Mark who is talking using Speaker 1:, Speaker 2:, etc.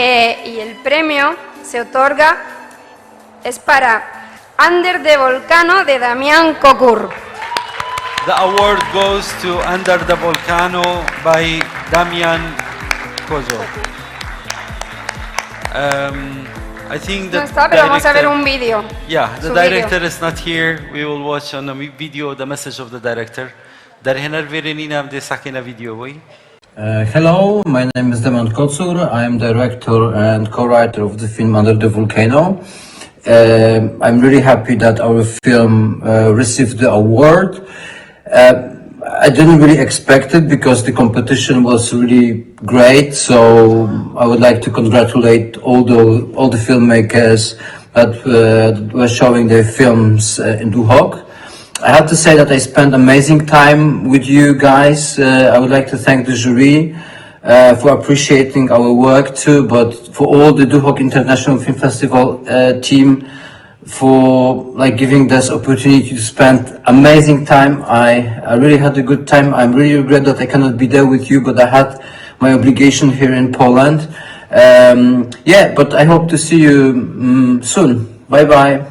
Speaker 1: y el premio se otorga, es para Under the Volcano de Damián Cocur.
Speaker 2: The award goes to Under the Volcano by Damian Kozo. I think
Speaker 1: No
Speaker 2: that
Speaker 1: está, pero vamos a ver un vídeo.
Speaker 2: Yeah, the
Speaker 1: Su
Speaker 2: director
Speaker 1: vídeo.
Speaker 2: is not here. We will watch on the video the message of the director. Dar henar verenina de sakina video boy.
Speaker 3: Hello, my name is Damian Kocur. I am director and co-writer of the film Under the Volcano. I'm really happy that our film received the award. I didn't really expect it because the competition was really great. So I would like to congratulate all the filmmakers that were showing their films in Duhok. I have to say that I spent amazing time with you guys. I would like to thank the jury for appreciating our work too, but for all the Duhok International Film Festival team for giving this opportunity to spend amazing time. I really had a good time. I really regret that I cannot be there with you, but I had my obligation here in Poland. Yeah, but I hope to see you soon. Bye bye.